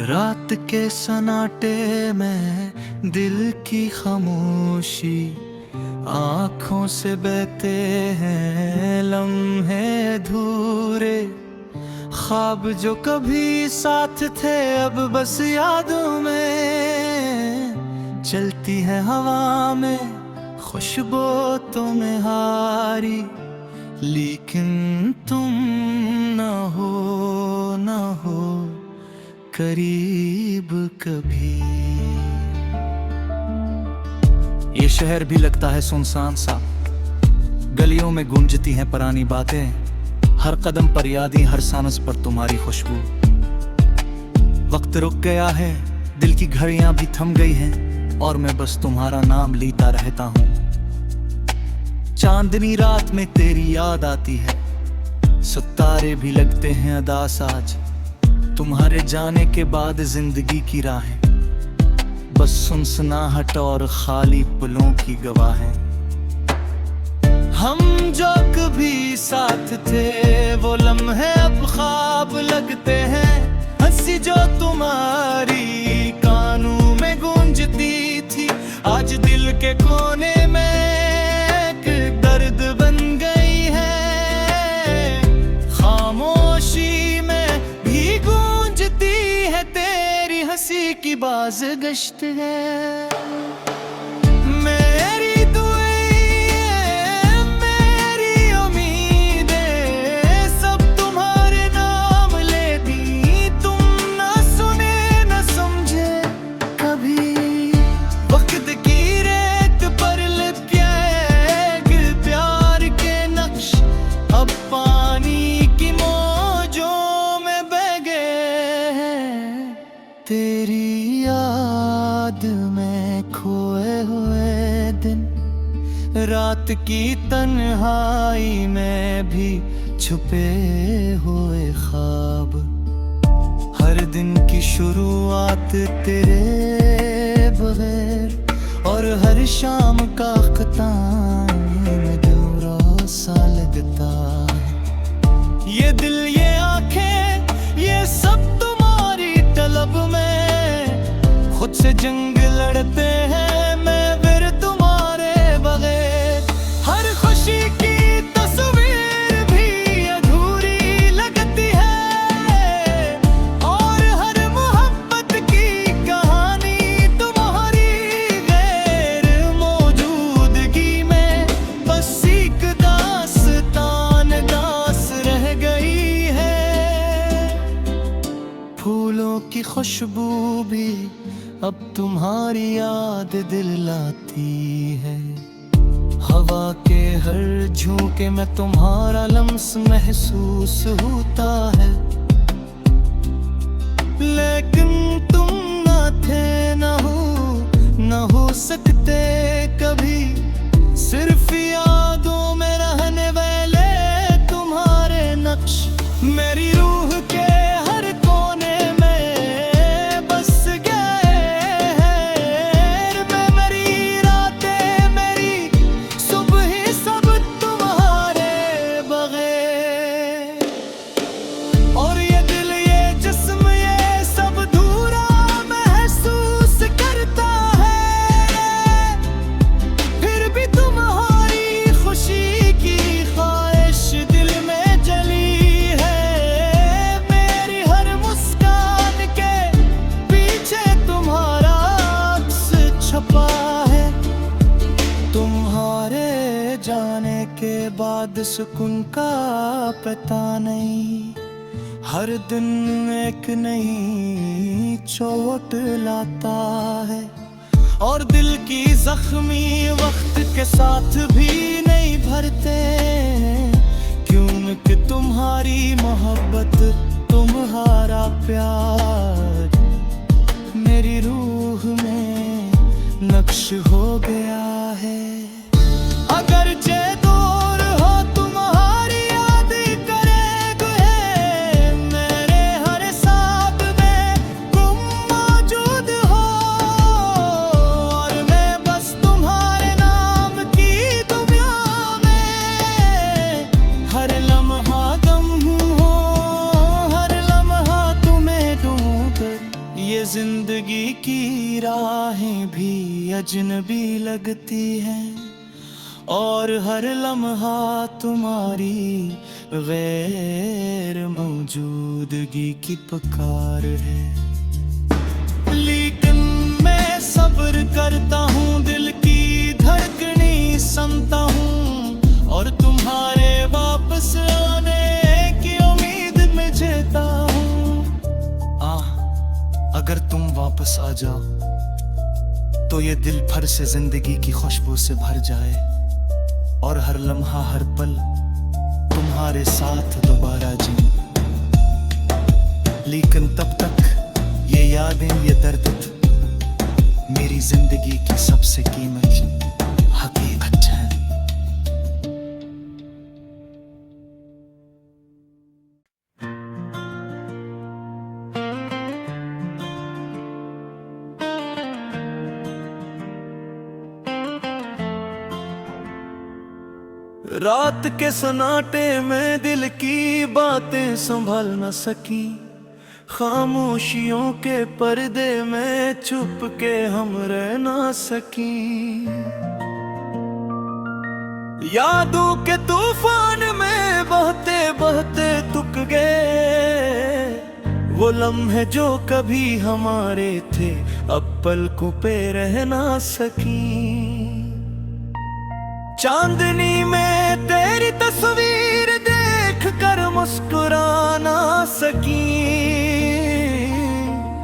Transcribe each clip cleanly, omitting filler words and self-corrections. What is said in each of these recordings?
रात के सन्नाटे में दिल की खामोशी, आंखों से बहते हैं लम्हे अधूरे। ख्वाब जो कभी साथ थे अब बस यादों में, चलती है हवा में खुशबू तुम्हारी, लेकिन तुम ना हो करीब कभी। ये शहर भी लगता है सुनसान सा, गलियों में गूंजती हैं पुरानी बातें, हर कदम पर यादें, हर सांस पर तुम्हारी खुशबू। वक्त रुक गया है, दिल की घड़ियां भी थम गई हैं, और मैं बस तुम्हारा नाम लेता रहता हूँ। चांदनी रात में तेरी याद आती है, सितारे भी लगते हैं अदास आज। तुम्हारे जाने के बाद जिंदगी की राहें बस सुनसनाहट और खाली पलों की गवाह है। हम जो कभी साथ थे वो लम्हे अब ख्वाब लगते हैं। हंसी जो तुम्हारी कानों में गूंजती थी, आज दिल के कोने में एक दर्द बन गई है। खामोशी में भी गूंजती है तेरी हंसी की बाज़गश्त है। मेरी दुआएं, मेरी उम्मीदें सब तुम्हारे नाम लेती, तुम ना सुने ना समझे कभी। वक्त की रेत पर लिपके प्यार के नक्श अब पानी की मौजों में बह गए हैं। तेरी याद में खोए हुए दिन, रात की तन्हाई में भी छुपे हुए ख्वाब। हर दिन की शुरुआत तेरे बगैर, और हर शाम का ख़त्म में दूर सा लगता है। ये दिल ये आंखें ये सब तुम्हारी तलब में खुद से जंग लड़ते हैं, मैं फिर तुम्हारे बगैर। हर खुशी की तस्वीर भी अधूरी लगती है, और हर मोहब्बत की कहानी तुम्हारी गैर मौजूदगी में बस एक दास्तान दास रह गई है। फूलों की खुशबू भी अब तुम्हारी याद दिलाती है। हवा के हर झोंके में तुम्हारा लम्स महसूस होता है, लेकिन तुम ना थे ना हो सकते कभी। सिर्फ यादों में रहने वाले तुम्हारे नक्श मेरी रूह के हर कोने में बस गए हैं। मेरी रातें मेरी सुबह सब तुम्हारे बगैर, और ये दिल ये जिस्म ये सब धूरा महसूस करता है। फिर भी तुम्हारी खुशी की ख्वाहिश दिल में जली है। मेरी हर मुस्कान के पीछे तुम्हारा अक्स छपा है। तुम्हारे जाने के बाद सुकून का पता नहीं, हर दिन एक नई चोट लाता है। और दिल की जख्मी वक्त के साथ भी नहीं भरते, क्योंकि तुम्हारी मोहब्बत तुम्हारा प्यार मेरी रूह में नक्श हो गया है। अगर जे दूर हो तुम्हारी याद करेगे, मेरे हर सांस में तुम मौजूद हो, और मैं बस तुम्हारे नाम की दुनिया में हर लम्हा गम हूँ, हर लम्हा तुम्हें ढूंढ भी अजनबी लगती है, और हर लम्हा तुम्हारी गैर मौजूदगी की पुकार है। लेकिन मैं सब्र करता हूँ, दिल की धड़कनी सुनता हूँ, और तुम्हारे वापस आने की उम्मीद में जीता हूँ। अगर तुम वापस आ जाओ तो ये दिल भर से जिंदगी की खुशबू से भर जाए, और हर लम्हा हर पल तुम्हारे साथ दोबारा जी। लेकिन तब तक ये यादें, ये दर्द मेरी जिंदगी की सबसे कीमती हकीकत है। रात के सन्नाटे में दिल की बातें संभाल न सकी, खामोशियों के पर्दे में छुप के हम रह ना सकी। यादों के तूफान में बहते बहते तुक गए, वो लम्हे जो कभी हमारे थे अब पलकों पे रह ना सकी। चांदनी में तेरी तस्वीर देख कर मुस्कुरा ना सकी,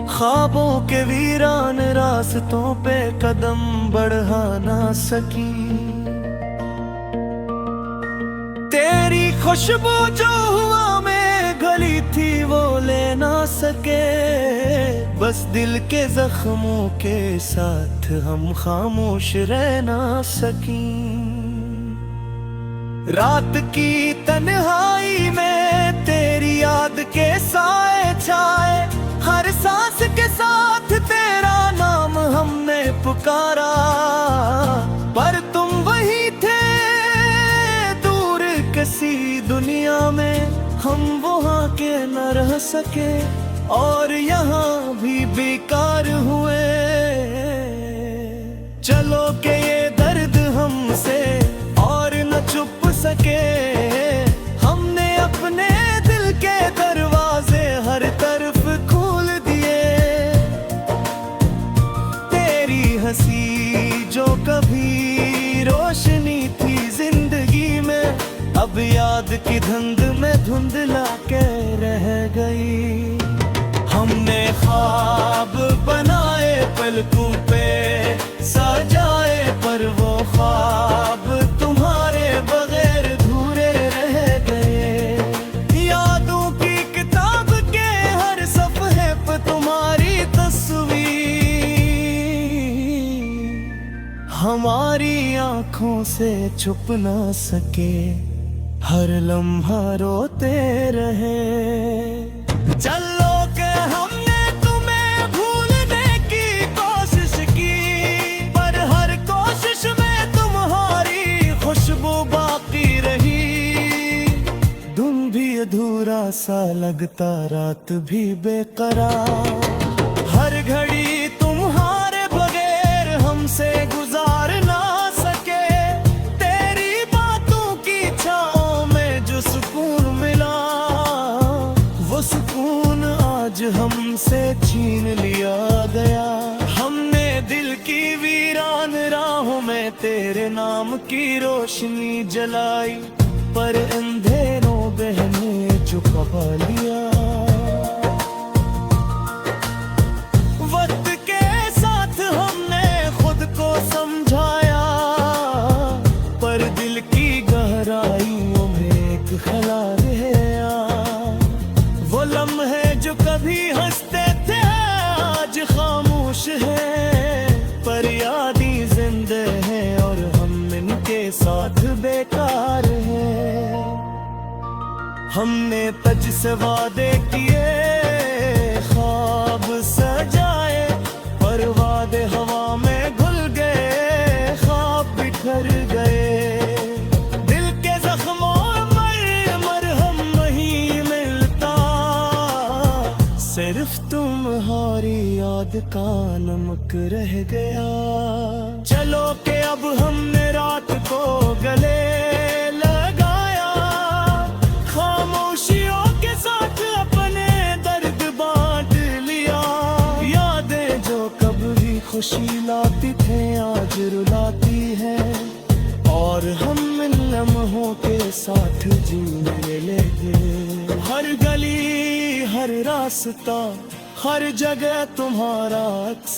ख्वाबों के वीरान रास्तों पे कदम बढ़ा ना सकी। तेरी खुशबू जो हुआ में गली थी वो ले ना सके, बस दिल के जख्मों के साथ हम खामोश रह ना सकी। रात की तन्हाई में तेरी याद के साए छाए, हर सांस के साथ तेरा नाम हमने पुकारा, पर तुम वही थे दूर किसी दुनिया में। हम वहाँ के न रह सके और यहाँ भी बेकार हुए। चलो के ये दर्द हमसे और न छुप सके, हमने अपने दिल के दरवाजे हर तरफ खोल दिए। तेरी हंसी जो कभी रोशनी थी जिंदगी में, अब याद की धुंध में धुंधला के रह गई। हमने ख्वाब बनाए पलकों पे सजाए, पर वो ख्वाब तुम्हारे बगैर धूरे रह गए। यादों की किताब के हर सफ़े पे तुम्हारी तस्वीर हमारी आँखों से छुप ना सके, हर लम्हा रोते रहे। चलो के हमने तुम्हें भूलने की कोशिश की, पर हर कोशिश में तुम्हारी खुशबू बाकी रही। दिन भी अधूरा सा लगता, रात भी बेकरार, हर घड़ी तुम्हारे बगैर हमसे गुजार ना सके। तेरी बातों की छाँव में जो सुकून मिला, वो सुकून आज हमसे छीन लिया गया। हमने दिल की वीरान राहों में तेरे नाम की रोशनी जलाई, पर अंधेरों बहने चुका लिया। वक्त के साथ हमने खुद को समझाया, पर दिल की गहराइयों में एक खला गया। वो लम्हे जो कभी हंसते थे आज खामोश है, पर यादें जिंदा हैं और हम इनके साथ बेकार हैं। हमने तज से वादे किए, ख्वाब सजाए, पर वादे हवा में घुल गए, ख्वाब बिखर गए। दिल के जख्मों मरहम नहीं मिलता, सिर्फ तुम तुम्हारी याद का नमक रह गया। चलो के अब हमने रात को गले लगाया, खामोशियों के साथ अपने दर्द बांट लिया। यादें जो कभी खुशी लाती थे आज रुलाती है, और हम इन लम्हों के साथ जीने लगे। हर गली हर रास्ता हर जगह तुम्हारा अक्स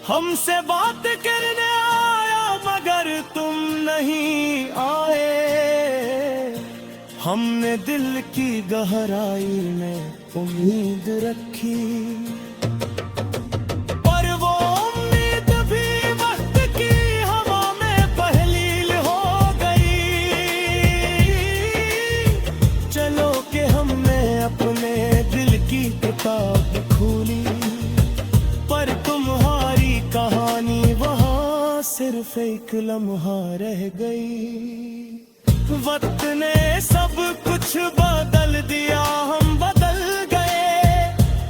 हमसे बात करने आया, मगर तुम नहीं आए। हमने दिल की गहराई में उम्मीद रखी, पर वो उम्मीद भी वक्त की हवा में पहलील हो गई। चलो के हमने अपने दिल की किताब खोली, पर तुम्हारी कहानी वहाँ सिर्फ एक लम्हा रह गई। वक्त ने सब कुछ बदल दिया, हम बदल गए,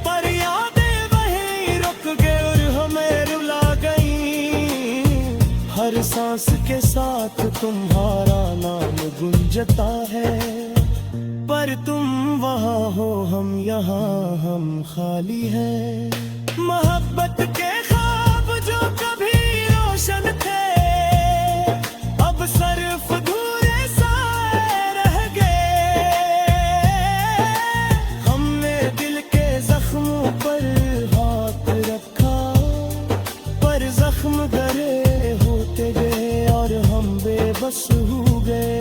पर यादें वहीं रुक गए और हमें रुला गई। हर सांस के साथ तुम्हारा नाम गुंजता है, पर तुम वहाँ हो हम यहाँ, हम खाली हैं। मोहब्बत के ख्वाब जो कभी रोशन थे, अब सिर्फ अधूरे साए रह गए। हमने दिल के जख्मों पर हाथ रखा, पर जख्म गहरे होते गए और हम बेबस हो गए।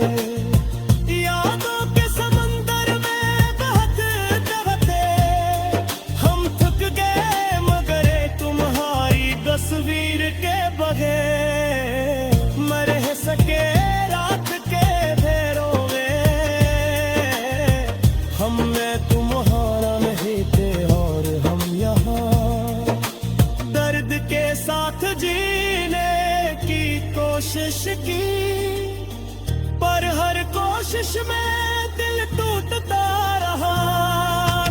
यादों के समंदर में बहते बहते हम थक गए, मगर तुम्हारी तस्वीर के बगैर न रह सके रात के फेरों में। हमने तुम्हारा नहीं थे और हम यहाँ दर्द के साथ जीने की कोशिश की, पर हर कोशिश में दिल टूटता रहा।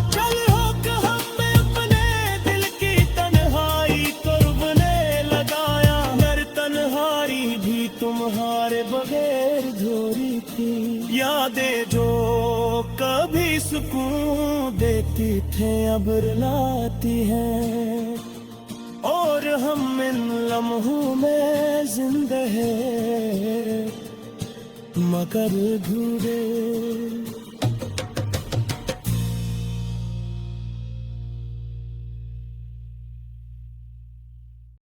चल होक हमने अपने दिल की तन्हाई को रुबने लगाया, मगर तन्हाई भी तुम्हारे बगैर धोरी थी। यादें जो कभी सुकून देती थे अब रुलाती हैं, और हम इन लम्हों में जिंदा है मगर अधूरे।